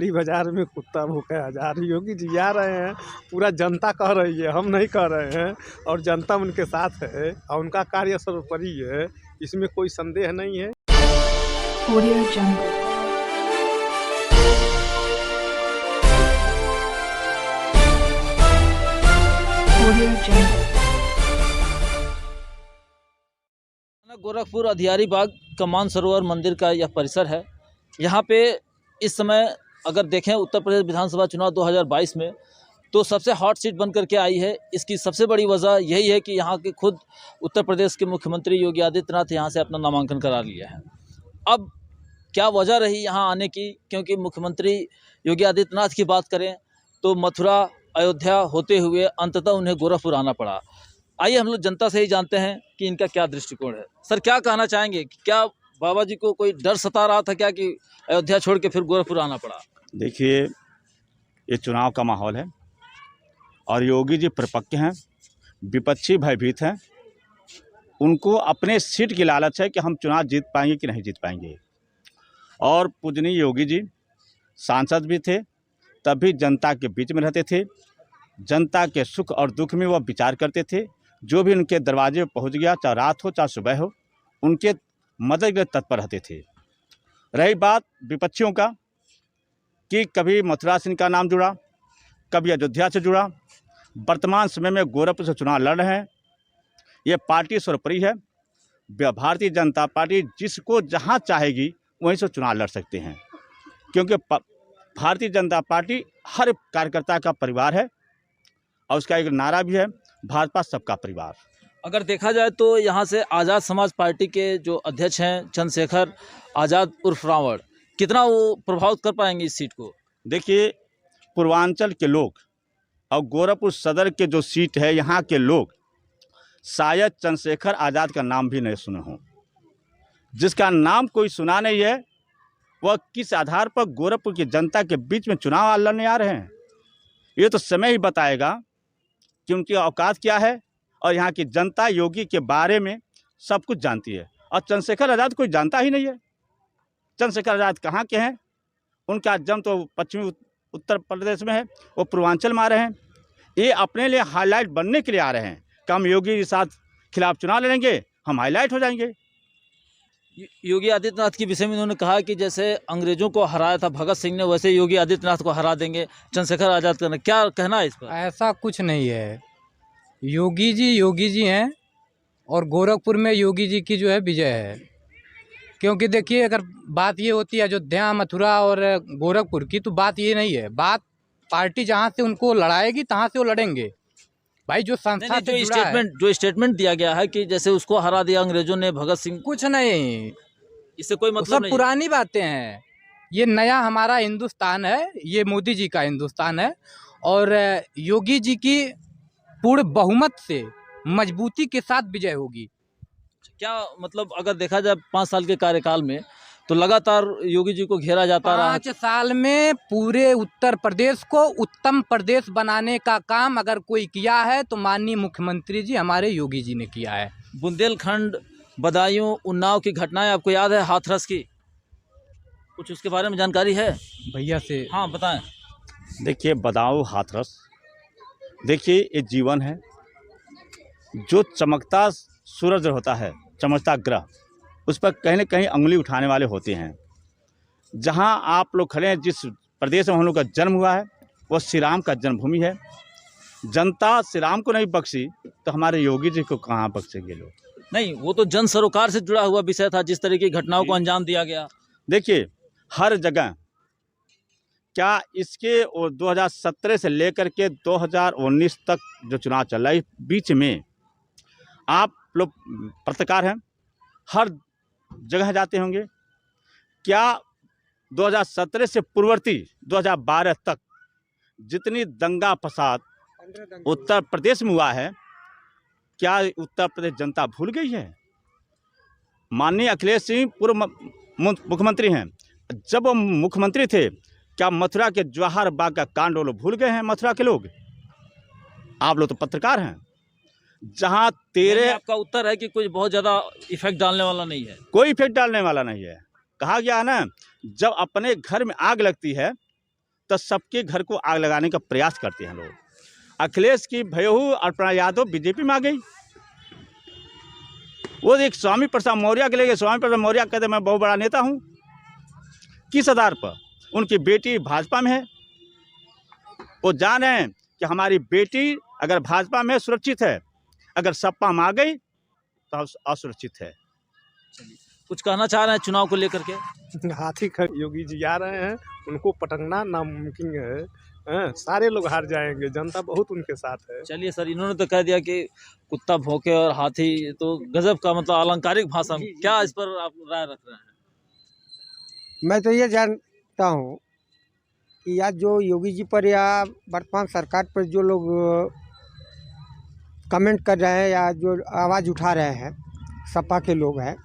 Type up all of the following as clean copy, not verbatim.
बड़ी बाजार में कुत्ता भूखे हजार। योगी जी आ रहे हैं, पूरा जनता कह रही है, हम नहीं कह रहे हैं, और जनता उनके साथ है और उनका कार्य सर्वोपरि है, इसमें कोई संदेह नहीं है। Audio Jungle। Audio Jungle। Gorakhpur अधियारी बाग कमान सरोवर मंदिर का यह परिसर है। यहाँ पे इस समय अगर देखें उत्तर प्रदेश विधानसभा चुनाव 2022 में तो सबसे हॉट सीट बन करके आई है। इसकी सबसे बड़ी वजह यही है कि यहाँ के खुद उत्तर प्रदेश के मुख्यमंत्री योगी आदित्यनाथ यहाँ से अपना नामांकन करा लिया है। अब क्या वजह रही यहाँ आने की, क्योंकि मुख्यमंत्री योगी आदित्यनाथ की बात करें तो मथुरा अयोध्या होते हुए अंततः उन्हें गोरखपुर आना पड़ा। आइए हम लोग जनता से ही जानते हैं कि इनका क्या दृष्टिकोण है। सर, क्या कहना चाहेंगे? क्या बाबा जी को कोई डर सता रहा था क्या कि अयोध्या छोड़ के फिर गोरखपुर आना पड़ा? देखिए, ये चुनाव का माहौल है और योगी जी परिपक्व हैं, विपक्षी भयभीत हैं। उनको अपने सीट की लालच है कि हम चुनाव जीत पाएंगे कि नहीं जीत पाएंगे। और पूजनीय योगी जी सांसद भी थे, तब भी जनता के बीच में रहते थे, जनता के सुख और दुख में वह विचार करते थे। जो भी उनके दरवाजे पर पहुँच गया, चाहे रात हो चाहे सुबह हो, उनके मदद के तत्पर रहते थे। रही बात विपक्षियों का कि कभी मथुरा सिंह का नाम जुड़ा, कभी अयोध्या से जुड़ा, वर्तमान समय में गोरखपुर से चुनाव लड़ रहे हैं। ये पार्टी सर्वोपरि है। भारतीय जनता पार्टी जिसको जहां चाहेगी वहीं से चुनाव लड़ सकते हैं, क्योंकि भारतीय जनता पार्टी हर कार्यकर्ता का परिवार है और उसका एक नारा भी है, भाजपा सबका परिवार। अगर देखा जाए तो यहाँ से आज़ाद समाज पार्टी के जो अध्यक्ष हैं चंद्रशेखर आज़ाद उर्फ रावण, कितना वो प्रभावित कर पाएंगे इस सीट को? देखिए, पूर्वांचल के लोग और गोरखपुर सदर के जो सीट है, यहाँ के लोग शायद चंद्रशेखर आज़ाद का नाम भी नहीं सुने हों। जिसका नाम कोई सुना नहीं है, वह किस आधार पर गोरखपुर की जनता के बीच में चुनाव लड़ने आ रहे हैं, ये तो समय ही बताएगा कि उनकी औकात क्या है। और यहाँ की जनता योगी के बारे में सब कुछ जानती है और चंद्रशेखर आज़ाद कोई जानता ही नहीं है। चंद्रशेखर आज़ाद कहाँ के हैं? उनका जन्म तो पश्चिमी उत्तर प्रदेश में है, वो पूर्वांचल में आ रहे हैं। ये अपने लिए हाईलाइट बनने के लिए आ रहे हैं कि हम योगी के साथ खिलाफ चुनाव लड़ेंगे, हम हाईलाइट हो जाएंगे। योगी आदित्यनाथ के विषय में उन्होंने कहा कि जैसे अंग्रेजों को हराया था भगत सिंह ने, वैसे योगी आदित्यनाथ को हरा देंगे चंद्रशेखर आज़ाद का। क्या कहना है इस पर? ऐसा कुछ नहीं है। योगी जी हैं और गोरखपुर में योगी जी की जो है विजय है। क्योंकि देखिए, अगर बात ये होती है अयोध्या मथुरा और गोरखपुर की, तो बात ये नहीं है। बात पार्टी जहाँ से उनको लड़ाएगी तहाँ से वो लड़ेंगे। भाई जो संस्था से जुड़ा है, जो स्टेटमेंट दिया गया है कि जैसे उसको हरा दिया अंग्रेजों ने भगत सिंह, कुछ नहीं, इससे कोई मतलब सब नहीं। पुरानी बातें हैं। ये नया हमारा हिंदुस्तान है, ये मोदी जी का हिंदुस्तान है और योगी जी की पूर्ण बहुमत से मजबूती के साथ विजय होगी। क्या मतलब अगर देखा जाए 5 साल के कार्यकाल में तो लगातार योगी जी को घेरा जाता रहा। 5 साल में पूरे उत्तर प्रदेश को उत्तम प्रदेश बनाने का काम अगर कोई किया है तो माननीय मुख्यमंत्री जी हमारे योगी जी ने किया है। बुंदेलखंड, बदायूं, उन्नाव की घटनाएं आपको याद है? हाथरस की कुछ उसके बारे में जानकारी है भैया से? हाँ बताएं। देखिए, बदायूं, हाथरस, देखिए ये जीवन है। जो चमकता सूरज होता है, चमकता ग्रह, उस पर कहीं न कहीं उंगली उठाने वाले होते हैं। जहां आप लोग खड़े हैं, जिस प्रदेश में हम लोग का जन्म हुआ है, वो श्री राम का जन्मभूमि है। जनता श्री राम को नहीं बख्शी तो हमारे योगी जी को कहाँ बख्शेंगे लोग? नहीं, वो तो जन सरोकार से जुड़ा हुआ विषय था, जिस तरह की घटनाओं को अंजाम दिया गया। देखिए, हर जगह क्या इसके 2017 से लेकर के 2019 तक जो चुनाव चल रहा है, बीच में आप लोग पत्रकार हैं, हर जगह जाते होंगे। क्या 2017 से पूर्ववर्ती 2012 तक जितनी दंगा फसाद उत्तर प्रदेश में हुआ है, क्या उत्तर प्रदेश जनता भूल गई है? माननीय अखिलेश सिंह पूर्व मुख्यमंत्री हैं, जब वो मुख्यमंत्री थे, क्या मथुरा के जवाहर बाग का कांड वो लोग भूल गए हैं? मथुरा के लोग, आप लोग तो पत्रकार हैं। जहां आपका उत्तर है कि कुछ बहुत ज़्यादा इफेक्ट डालने वाला नहीं है। कोई इफेक्ट डालने वाला नहीं है। कहा गया है ना, जब अपने घर में आग लगती है तो सबके घर को आग लगाने का प्रयास करते हैं लोग। अखिलेश की भयहू अर्पणा यादव बीजेपी में आ गई। वो एक स्वामी प्रसाद मौर्य के लिए, स्वामी प्रसाद मौर्य कहते मैं बहुत बड़ा नेता हूँ। किस आधार पर? उनकी बेटी भाजपा में है। वो जान रहे हैं कि हमारी बेटी अगर भाजपा में सुरक्षित है, अगर सपा में आ गई तो असुरक्षित है। कुछ कहना चाह रहे हैं चुनाव को लेकर के? हाथी खड़े योगी जी आ रहे हैं, उनको पटकना नामुमकिन है। सारे लोग हार जाएंगे, जनता बहुत उनके साथ है। चलिए सर, इन्होंने तो कह दिया कि कुत्ता भौंके और हाथी, तो गजब का मतलब अलंकारिक भाषण। क्या इस पर आप राय रख रहे हैं? मैं तो ये जानता हूँ कि आज जो योगी जी पर या वर्तमान सरकार पर जो लोग कमेंट कर रहे हैं या जो आवाज़ उठा रहे हैं, सपा के लोग हैं,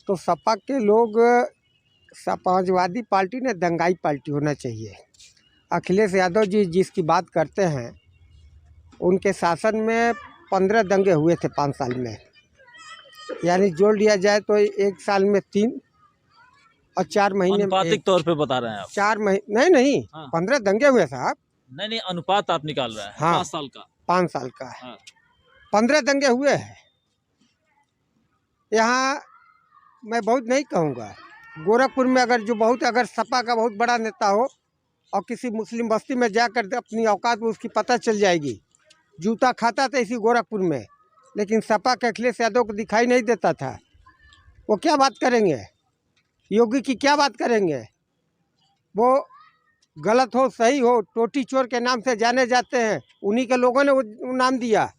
तो सपा के लोग, समाजवादी पार्टी ने दंगाई पार्टी होना चाहिए। अखिलेश यादव जी जिसकी बात करते हैं, उनके शासन में 15 दंगे हुए थे 5 साल में, यानी जोड़ लिया जाए तो 1 साल में 3 और 4 महीने में अनुपातिक तौर पे बता रहे हैं आप? 4 महीने नहीं, हाँ। 15 दंगे हुए साहब। नहीं, अनुपात आप निकाल रहे हैं। हाँ। 5 साल का। 5 साल का है। हाँ। 15 दंगे हुए हैं। यहाँ मैं बहुत नहीं कहूँगा, गोरखपुर में अगर सपा का बहुत बड़ा नेता हो और किसी मुस्लिम बस्ती में जाकर अपनी औकात में उसकी पता चल जाएगी। जूता खाता था इसी गोरखपुर में, लेकिन सपा के अखिलेश यादव को दिखाई नहीं देता था। वो क्या बात करेंगे? योगी की क्या बात करेंगे? वो गलत हो सही हो, टोटी चोर के नाम से जाने जाते हैं, उन्हीं के लोगों ने वो नाम दिया।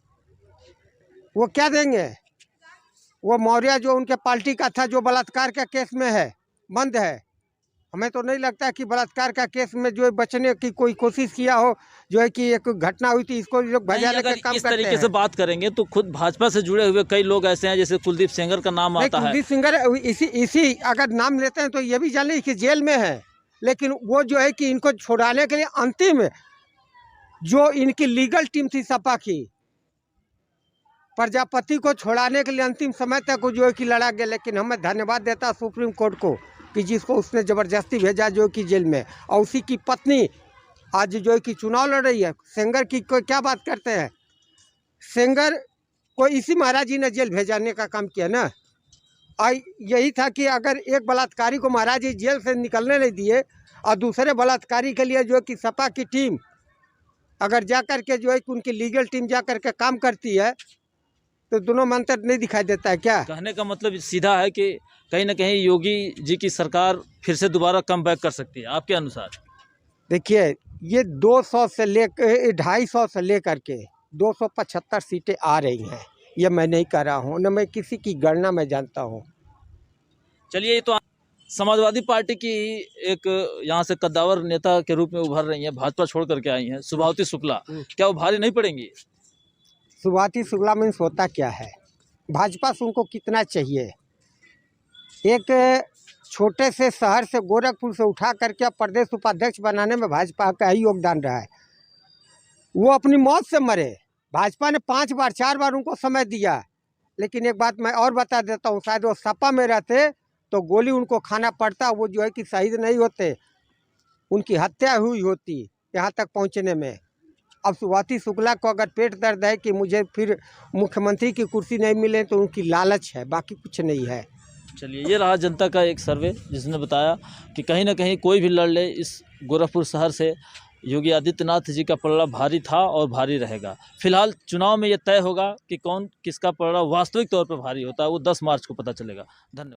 वो क्या देंगे? वो मौर्य जो उनके पार्टी का था, जो बलात्कार का केस में है, बंद है। हमें तो नहीं लगता कि बलात्कार का केस में जो बचने की कोई कोशिश किया हो, जो है कि एक घटना हुई थी, इसको लोग भजाने का काम इस करते तरीके से हैं। बात करेंगे तो खुद भाजपा से जुड़े हुए कई लोग ऐसे हैं, जैसे कुलदीप सेंगर का नाम आता है। कुलदीप सेंगर इसी अगर नाम लेते हैं तो ये भी जान लें कि जेल में है, लेकिन वो जो है कि इनको छुड़ाने के लिए अंतिम जो इनकी लीगल टीम थी सपा की, प्रजापति को छुड़ाने के लिए अंतिम समय तक वो जो है कि लड़ा गया। लेकिन हमें धन्यवाद देता सुप्रीम कोर्ट को कि जिसको उसने ज़बरदस्ती भेजा जो कि जेल में, और उसी की पत्नी आज जो है कि चुनाव लड़ रही है। सेंगर की कोई क्या बात करते हैं? सेंगर को इसी महाराज जी ने जेल भेजाने का काम किया ना। और यही था कि अगर एक बलात्कारी को महाराज जी जेल से निकलने नहीं दिए और दूसरे बलात्कारी के लिए जो है कि सपा की टीम अगर जा कर के जो है कि उनकी लीगल टीम जा कर के काम करती है, तो दोनों में अंतर नहीं दिखाई देता है क्या? कहने का मतलब सीधा है कि कहीं ना कहीं योगी जी की सरकार फिर से दोबारा कम बैक कर सकती है आपके अनुसार? देखिए, ये 200 से लेकर 250 से लेकर के 275 सीटें आ रही हैं। ये मैं नहीं कह रहा हूँ, न मैं किसी की गणना में जानता हूँ। चलिए, ये तो समाजवादी पार्टी की एक यहाँ से कद्दावर नेता के रूप में उभर रही हैं, भाजपा छोड़ करके आई हैं, सुभावती शुक्ला। क्या वो भारी नहीं पड़ेंगी? सुभावती शुक्ला मीन्स होता क्या है? भाजपा से उनको कितना चाहिए? एक छोटे से शहर से गोरखपुर से उठा करके प्रदेश उपाध्यक्ष बनाने में भाजपा का ही योगदान रहा है। वो अपनी मौत से मरे। भाजपा ने 5 बार 4 बार उनको समय दिया। लेकिन एक बात मैं और बता देता हूँ, शायद वो सपा में रहते तो गोली उनको खाना पड़ता, वो जो है कि शहीद नहीं होते, उनकी हत्या हुई होती यहाँ तक पहुँचने में। अब सुभावती शुक्ला को अगर पेट दर्द है कि मुझे फिर मुख्यमंत्री की कुर्सी नहीं मिले, तो उनकी लालच है, बाकी कुछ नहीं है। चलिए, ये रहा जनता का एक सर्वे जिसने बताया कि कहीं ना कहीं कोई भी लड़ ले, इस गोरखपुर शहर से योगी आदित्यनाथ जी का पलड़ा भारी था और भारी रहेगा। फिलहाल चुनाव में ये तय होगा कि कौन किसका पलड़ा वास्तविक तौर पर भारी होता है, वो 10 मार्च को पता चलेगा। धन्यवाद।